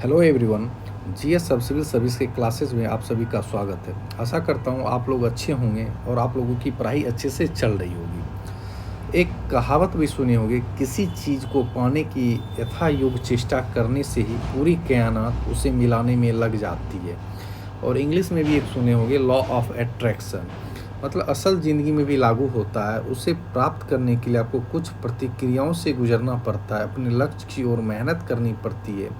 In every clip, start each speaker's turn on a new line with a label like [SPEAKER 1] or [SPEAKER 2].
[SPEAKER 1] Hello everyone. GS सब civil service के classes में आप सभी का स्वागत है। आशा करता हूँ आप लोग अच्छे होंगे और आप लोगों की पढ़ाई अच्छे से चल रही होगी। एक कहावत भी सुनी होगी, किसी चीज़ को पाने की यथायोग्य चेष्टा करने से ही पूरी कायनात उसे मिलाने में लग जाती है। और इंग्लिश में भी एक सुने होंगे, लॉ ऑफ अट्रैक्शन। मतलब असल ज़िंदगी में भी लागू होता है। उसे प्राप्त करने के लिए आपको कुछ प्रतिक्रियाओं से गुजरना पड़ता है, अपने लक्ष्य की ओर मेहनत करनी पड़ती है,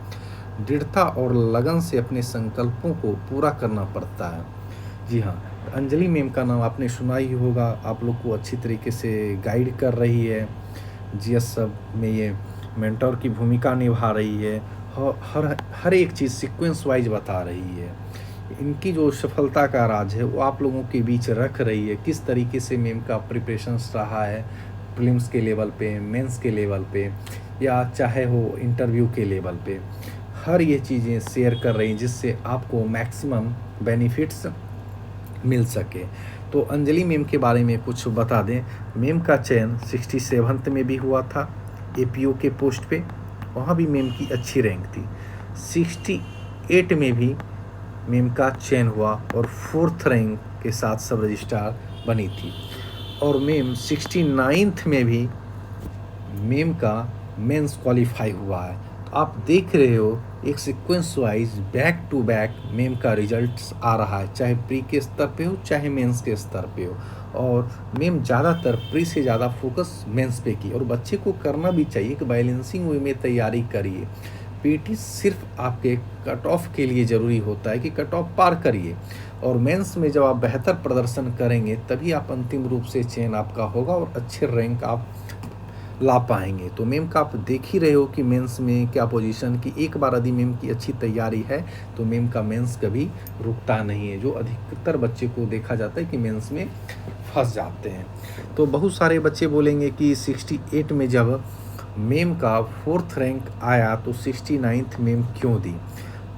[SPEAKER 1] दृढ़ता और लगन से अपने संकल्पों को पूरा करना पड़ता है। जी हाँ, अंजलि मैम का नाम आपने सुना ही होगा। आप लोग को अच्छी तरीके से गाइड कर रही है, जीएस सब में ये मेंटर की भूमिका निभा रही है। हर हर एक चीज़ सीक्वेंस वाइज बता रही है। इनकी जो सफलता का राज है वो आप लोगों के बीच रख रही है। किस तरीके से मैम का प्रिपरेशंस रहा है, प्रीलिम्स के लेवल पे, मेंस के लेवल पे, या चाहे हो इंटरव्यू के लेवल पे, हर ये चीज़ें शेयर कर रही हैं जिससे आपको मैक्सिमम बेनिफिट्स मिल सके। तो अंजलि मैम के बारे में कुछ बता दें। मैम का चयन 67th में भी हुआ था एपीओ के पोस्ट पे, वहाँ भी मैम की अच्छी रैंक थी। 68 में भी मैम का चयन हुआ और 4th रैंक के साथ सब रजिस्ट्रार बनी थी। और मैम 69th में भी मैम का मेंस क्वालिफाई हुआ है। तो आप देख रहे हो एक sequence wise back to back ma'am का रिजल्ट्स आ रहा है, चाहे प्री के स्तर पे हो चाहे मेंस के स्तर पे हो। और मैम ज़्यादातर प्री से ज़्यादा फोकस मेंस पे की, और बच्चे को करना भी चाहिए कि बैलेंसिंग वे में तैयारी करिए। पीटी सिर्फ आपके कट ऑफ के लिए ज़रूरी होता है कि कट ऑफ पार करिए, और मेंस में जब आप बेहतर प्रदर्शन करेंगे तभी आप अंतिम रूप से चयन आपका होगा और अच्छे रैंक आप ला पाएंगे। तो मैम का आप देख ही रहे हो कि मेंस में क्या पोजीशन की। एक बार यदि मैम की अच्छी तैयारी है तो मैम का मेंस कभी रुकता नहीं है। जो अधिकतर बच्चे को देखा जाता है कि मेंस में फंस जाते हैं। तो बहुत सारे बच्चे बोलेंगे कि 68 में जब मैम का 4th रैंक आया तो 69th मैम क्यों दी।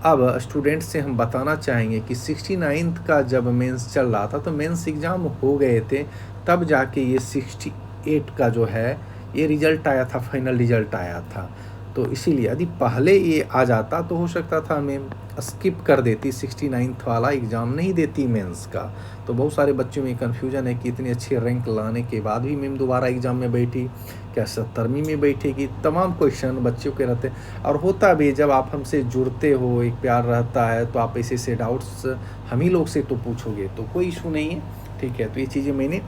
[SPEAKER 1] अब स्टूडेंट से हम बताना चाहेंगे कि 69th का जब मेंस चल रहा था तो मेंस एग्ज़ाम हो गए थे, तब जाके ये 68 का जो है ये रिज़ल्ट आया था, फाइनल रिज़ल्ट आया था। तो इसीलिए यदि पहले ये आ जाता तो हो सकता था मैम स्किप कर देती, 69th वाला एग्ज़ाम नहीं देती मेंस का। तो बहुत सारे बच्चों में कन्फ्यूजन है कि इतनी अच्छी रैंक लाने के बाद भी मैम दोबारा एग्ज़ाम में बैठी, क्या 70वीं में बैठेगी। तमाम क्वेश्चन बच्चों के रहते हैं। और होता भी, जब आप हमसे जुड़ते हो, एक प्यार रहता है, तो आप ऐसे डाउट्स हम ही लोग से तो पूछोगे, तो कोई इशू नहीं है, ठीक है। तो ये चीज़ें मैंने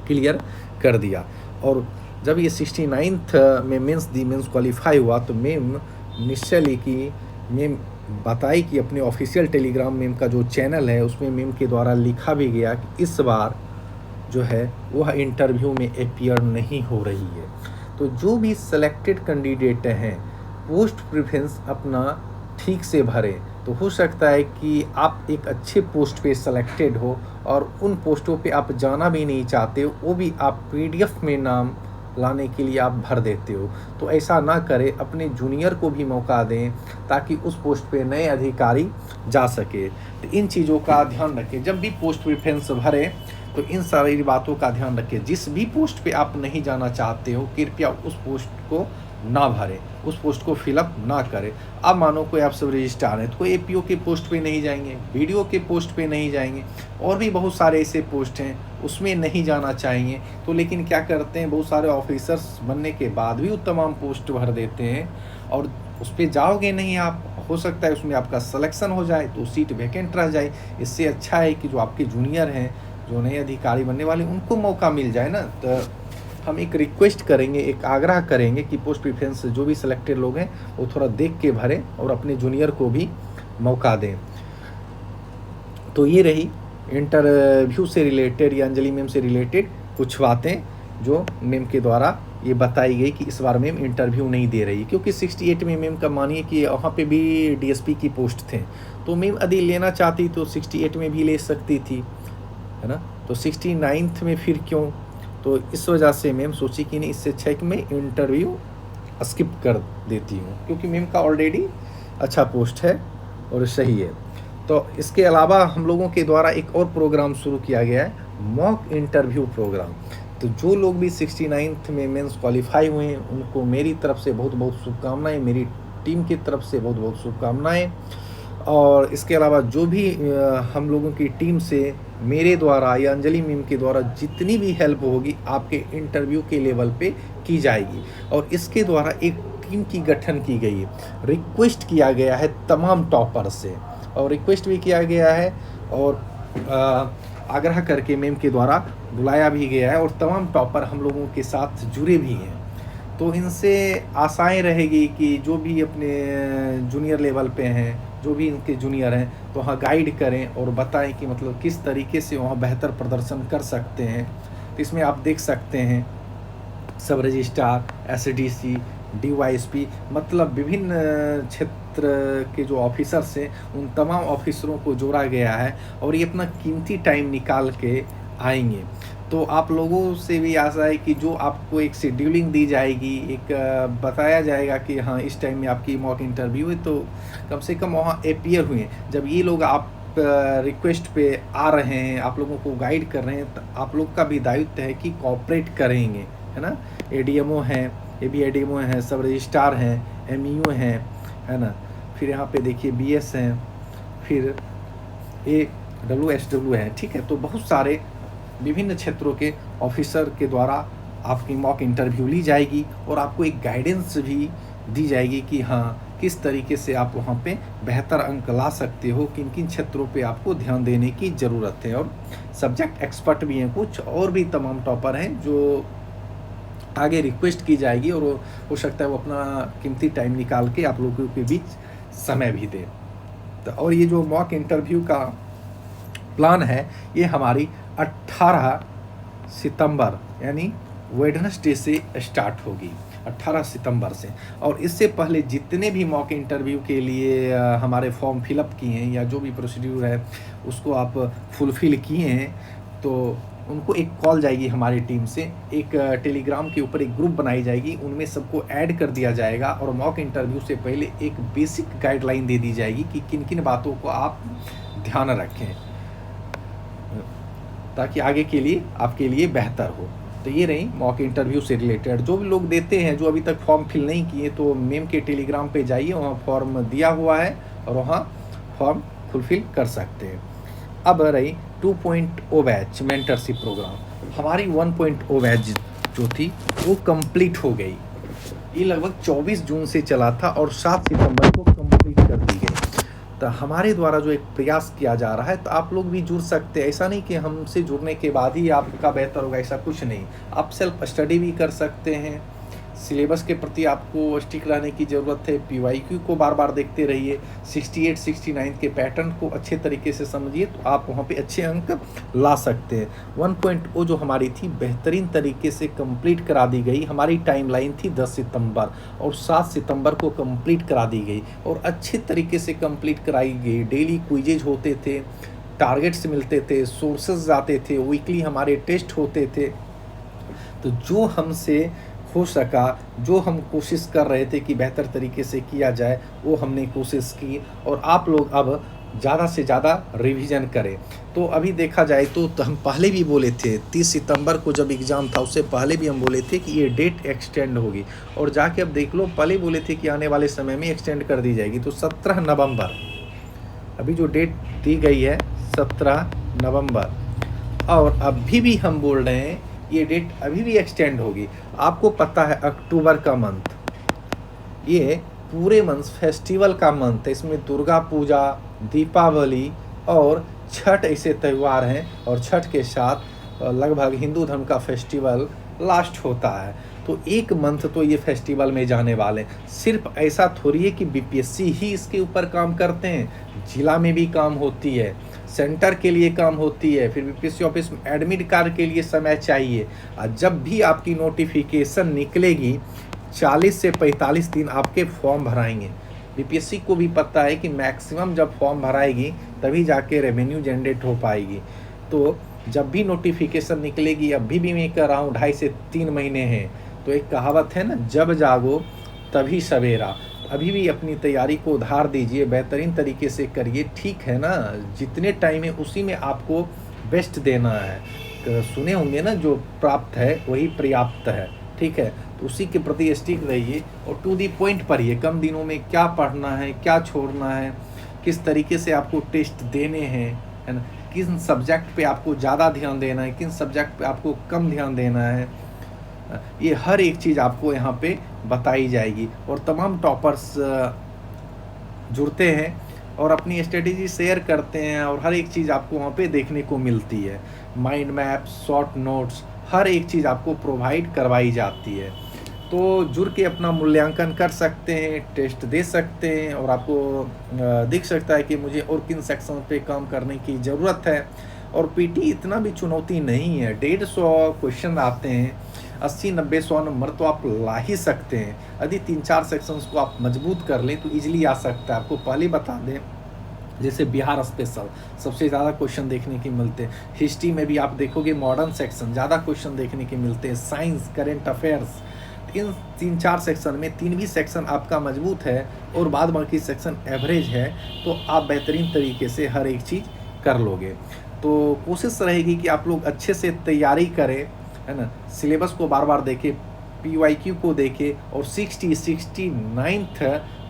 [SPEAKER 1] क्लियर कर दिया। और जब ये 69th में मेंस दी, मेंस क्वालिफाई हुआ, तो मैम निश्चय कि मैम बताई कि अपने ऑफिशियल टेलीग्राम मैम का जो चैनल है उसमें मैम के द्वारा लिखा भी गया कि इस बार जो है वह इंटरव्यू में अपीयर नहीं हो रही है। तो जो भी सेलेक्टेड कैंडिडेट हैं पोस्ट प्रेफरेंस अपना ठीक से भरें। तो हो सकता है कि आप एक अच्छे पोस्ट पे सेलेक्टेड हो और उन पोस्टों पे आप जाना भी नहीं चाहते हो, वो भी आप पीडीएफ में नाम लाने के लिए आप भर देते हो। तो ऐसा ना करें, अपने जूनियर को भी मौका दें ताकि उस पोस्ट पे नए अधिकारी जा सके। तो इन चीज़ों का ध्यान रखें। जब भी पोस्ट प्रेफरेंस भरें तो इन सारी बातों का ध्यान रखें। जिस भी पोस्ट पे आप नहीं जाना चाहते हो कृपया उस पोस्ट को ना भरें, उस पोस्ट को फिलअप ना करें। अब मानो कोई आप सब रजिस्ट्रार हैं तो कोई एपीओ के पोस्ट पे नहीं जाएंगे, वीडियो के पोस्ट पे नहीं जाएंगे, और भी बहुत सारे ऐसे पोस्ट हैं उसमें नहीं जाना चाहिए। तो लेकिन क्या करते हैं, बहुत सारे ऑफिसर्स बनने के बाद भी वो तमाम पोस्ट भर देते हैं और उस पर जाओगे नहीं आप। हो सकता है उसमें आपका सिलेक्शन हो जाए तो सीट वैकेंट रह जाए। इससे अच्छा है कि जो आपके जूनियर हैं, जो नए अधिकारी बनने वाले, उनको मौका मिल जाए ना। तो हम एक रिक्वेस्ट करेंगे, एक आग्रह करेंगे कि पोस्ट प्रेफरेंस जो भी सिलेक्टेड लोग हैं वो थोड़ा देख के भरें और अपने जूनियर को भी मौका दें। तो ये रही इंटरव्यू से रिलेटेड या अंजलि मैम से रिलेटेड कुछ बातें जो मैम के द्वारा ये बताई गई कि इस बार मैम इंटरव्यू नहीं दे रही, क्योंकि 68 में मैम का मानिए कि वहाँ पे भी डीएसपी की पोस्ट थे। तो मैम यदि लेना चाहती तो 68 में भी ले सकती थी, है ना। तो 69th में फिर क्यों। तो इस वजह से मैम सोची कि नहीं, इससे अच्छा है कि मैं इंटरव्यू स्किप कर देती हूँ, क्योंकि मैम का ऑलरेडी अच्छा पोस्ट है और सही है। तो इसके अलावा हम लोगों के द्वारा एक और प्रोग्राम शुरू किया गया है, मॉक इंटरव्यू प्रोग्राम। तो जो लोग भी 69th में मेंस क्वालिफाई हुए हैं उनको मेरी तरफ से बहुत बहुत शुभकामनाएं। मेरी टीम की तरफ से बहुत बहुत शुभकामनाएँ। और इसके अलावा जो भी हम लोगों की टीम से मेरे द्वारा या अंजलि मैम के द्वारा जितनी भी हेल्प होगी आपके इंटरव्यू के लेवल पे की जाएगी। और इसके द्वारा एक टीम की गठन की गई है, रिक्वेस्ट किया गया है तमाम टॉपर से, और रिक्वेस्ट भी किया गया है और आग्रह करके मैम के द्वारा बुलाया भी गया है, और तमाम टॉपर हम लोगों के साथ जुड़े भी हैं। तो इनसे आशाएं रहेगी कि जो भी अपने जूनियर लेवल पे हैं, जो भी इनके जूनियर हैं, तो वहाँ गाइड करें और बताएं कि मतलब किस तरीके से वहाँ बेहतर प्रदर्शन कर सकते हैं। तो इसमें आप देख सकते हैं सब रजिस्ट्रार, एसडीसी, डीवाईएसपी, मतलब विभिन्न क्षेत्र के जो ऑफिसर्स हैं उन तमाम ऑफिसरों को जोड़ा गया है, और ये अपना कीमती टाइम निकाल के आएंगे। तो आप लोगों से भी आशा है कि जो आपको एक शेड्यूलिंग दी जाएगी, एक बताया जाएगा कि हाँ इस टाइम में आपकी मॉक इंटरव्यू है, तो कम से कम वहाँ अपीयर हुए। जब ये लोग आप रिक्वेस्ट पे आ रहे हैं, आप लोगों को गाइड कर रहे हैं, तो आप लोग का भी दायित्व है कि कोऑपरेट करेंगे, है ना। एडीएमओ हैं, ये भी एडीएमओ हैं, सब रजिस्ट्रार हैं, एमईओ हैं, है ना। फिर यहाँ पे देखिए बीएस हैं, फिर AWSW हैं, ठीक है। तो बहुत सारे विभिन्न क्षेत्रों के ऑफिसर के द्वारा आपकी मॉक इंटरव्यू ली जाएगी, और आपको एक गाइडेंस भी दी जाएगी कि हाँ किस तरीके से आप वहाँ पे बेहतर अंक ला सकते हो, किन किन क्षेत्रों पे आपको ध्यान देने की ज़रूरत है। और सब्जेक्ट एक्सपर्ट भी हैं कुछ, और भी तमाम टॉपर हैं जो आगे रिक्वेस्ट की जाएगी, और हो सकता है वो अपना कीमती टाइम निकाल के आप लोगों के बीच समय भी दे। तो और ये जो मॉक इंटरव्यू का प्लान है, ये हमारी 18 सितंबर यानी वेडनेसडे से स्टार्ट होगी, 18 सितंबर से। और इससे पहले जितने भी मॉक इंटरव्यू के लिए हमारे फॉर्म फिलअप किए हैं या जो भी प्रोसीड्यूर है उसको आप फुलफ़िल किए हैं, तो उनको एक कॉल जाएगी हमारी टीम से, एक टेलीग्राम के ऊपर एक ग्रुप बनाई जाएगी, उनमें सबको ऐड कर दिया जाएगा, और मॉक इंटरव्यू से पहले एक बेसिक गाइडलाइन दे दी जाएगी कि किन किन बातों को आप ध्यान रखें ताकि आगे के लिए आपके लिए बेहतर हो। तो ये रही मॉक इंटरव्यू से रिलेटेड। जो भी लोग देते हैं, जो अभी तक फॉर्म फिल नहीं किए, तो मेम के टेलीग्राम पे जाइए, वहाँ फॉर्म दिया हुआ है और वहाँ फॉर्म फुलफ़िल कर सकते हैं। अब रही 2.0 बैच मेंटरशिप प्रोग्राम। हमारी 1.0 बैच जो थी वो कंप्लीट हो गई। ये लगभग 24 जून से चला था और 7 सितंबर को कंप्लीट कर दी गई। तो हमारे द्वारा जो एक प्रयास किया जा रहा है, तो आप लोग भी जुड़ सकते हैं। ऐसा नहीं कि हमसे जुड़ने के बाद ही आपका बेहतर होगा, ऐसा कुछ नहीं। आप सेल्फ स्टडी भी कर सकते हैं। सिलेबस के प्रति आपको स्टिक रहने की ज़रूरत है। PYQ को बार बार देखते रहिए। 68, 69 के पैटर्न को अच्छे तरीके से समझिए, तो आप वहाँ पे अच्छे अंक ला सकते हैं। 1.0 जो हमारी थी बेहतरीन तरीके से कंप्लीट करा दी गई। हमारी टाइमलाइन थी 10 सितंबर और 7 सितंबर को कंप्लीट करा दी गई, और अच्छे तरीके से कंप्लीट कराई गई। डेली क्विजेज होते थे, टारगेट्स मिलते थे, सोर्सेज आते थे, वीकली हमारे टेस्ट होते थे। तो जो हमसे हो सका, जो हम कोशिश कर रहे थे कि बेहतर तरीके से किया जाए, वो हमने कोशिश की। और आप लोग अब ज़्यादा से ज़्यादा रिवीजन करें। तो अभी देखा जाए तो हम पहले भी बोले थे, 30 सितंबर को जब एग्ज़ाम था उससे पहले भी हम बोले थे कि ये डेट एक्सटेंड होगी, और जाके अब देख लो, पहले बोले थे कि आने वाले समय में एक्सटेंड कर दी जाएगी। तो 17 नवंबर अभी जो डेट दी गई है, 17 नवंबर, और अभी भी हम बोल रहे हैं ये डेट अभी भी एक्सटेंड होगी। आपको पता है अक्टूबर का मंथ, ये पूरे मंथ फेस्टिवल का मंथ है। इसमें दुर्गा पूजा, दीपावली और छठ ऐसे त्यौहार हैं, और छठ के साथ लगभग हिंदू धर्म का फेस्टिवल लास्ट होता है। तो एक मंथ तो ये फेस्टिवल में जाने वाले। सिर्फ ऐसा थोड़ी है कि BPSC ही इसके ऊपर काम करते हैं, जिला में भी काम होती है, सेंटर के लिए काम होती है, फिर BPSC ऑफिस में एडमिट कार्ड के लिए समय चाहिए। और जब भी आपकी नोटिफिकेशन निकलेगी 40 से 45 दिन आपके फॉर्म भराएंगे। BPSC को भी पता है कि मैक्सिमम जब फॉर्म भराएगी तभी जाके रेवेन्यू जनरेट हो पाएगी। तो जब भी नोटिफिकेशन निकलेगी, अभी भी मैं कह रहा हूँ 2.5 से 3 महीने हैं। तो एक कहावत है ना, जब जागो तभी सवेरा। अभी भी अपनी तैयारी को उधार दीजिए, बेहतरीन तरीके से करिए, ठीक है ना। जितने टाइम है उसी में आपको बेस्ट देना है। सुने होंगे ना, जो प्राप्त है वही पर्याप्त है, ठीक है। तो उसी के प्रति स्टिक रहिए और टू दी पॉइंट पढ़िए। कम दिनों में क्या पढ़ना है, क्या छोड़ना है, किस तरीके से आपको टेस्ट देने हैं, है ना, किन सब्जेक्ट पे आपको ज़्यादा ध्यान देना है, किन सब्जेक्ट पे आपको कम ध्यान देना है, ये हर एक चीज़ आपको यहाँ पे बताई जाएगी। और तमाम टॉपर्स जुड़ते हैं और अपनी स्ट्रेटेजी शेयर करते हैं और हर एक चीज़ आपको वहाँ पे देखने को मिलती है। माइंड मैप, शॉर्ट नोट्स, हर एक चीज़ आपको प्रोवाइड करवाई जाती है। तो जुड़ के अपना मूल्यांकन कर सकते हैं, टेस्ट दे सकते हैं और आपको दिख सकता है कि मुझे और किन सेक्शन पे काम करने की ज़रूरत है। और पीटी इतना भी चुनौती नहीं है, 150 क्वेश्चन आते हैं, 80-90-100 नंबर तो आप ला ही सकते हैं। यदि 3-4 सेक्शंस को आप मजबूत कर लें तो ईजिली आ सकता है। आपको पहले बता दें, जैसे बिहार स्पेशल सबसे ज़्यादा क्वेश्चन देखने के मिलते हैं। हिस्ट्री में भी आप देखोगे मॉडर्न सेक्शन ज़्यादा क्वेश्चन देखने के मिलते हैं। साइंस, करेंट अफेयर्स, इन 3-4 सेक्शन में 3 भी सेक्शन आपका मजबूत है और बाद बाकी सेक्शन एवरेज है, तो आप बेहतरीन तरीके से हर एक चीज़ कर लोगे। तो कोशिश रहेगी कि आप लोग अच्छे से तैयारी करें, है ना, सिलेबस को बार बार देखें, PYQ को देखें और 69th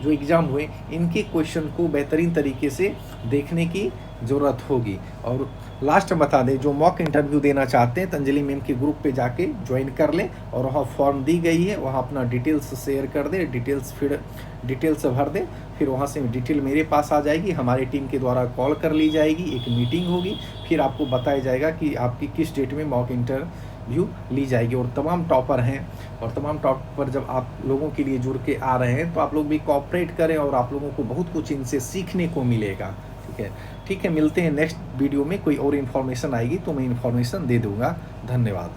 [SPEAKER 1] जो एग्ज़ाम हुए इनके क्वेश्चन को बेहतरीन तरीके से देखने की ज़रूरत होगी। और लास्ट में बता दें, जो मॉक इंटरव्यू देना चाहते हैं तो अंजलि मैम के ग्रुप पे जाके ज्वाइन कर लें और वहाँ फॉर्म दी गई है, वहाँ अपना डिटेल्स शेयर कर दें, डिटेल्स भर दें, फिर वहाँ से डिटेल मेरे पास आ जाएगी, हमारी टीम के द्वारा कॉल कर ली जाएगी, एक मीटिंग होगी, फिर आपको बताया जाएगा कि आपकी किस डेट में मॉक इंटरव्यू ली जाएगी। और तमाम टॉपर हैं और तमाम टॉपर जब आप लोगों के लिए जुड़ के आ रहे हैं तो आप लोग भी कोऑपरेट करें और आप लोगों को बहुत कुछ इनसे सीखने को मिलेगा। ठीक है, मिलते हैं नेक्स्ट वीडियो में। कोई और इन्फॉर्मेशन आएगी तो मैं इन्फॉर्मेशन दे दूँगा। धन्यवाद।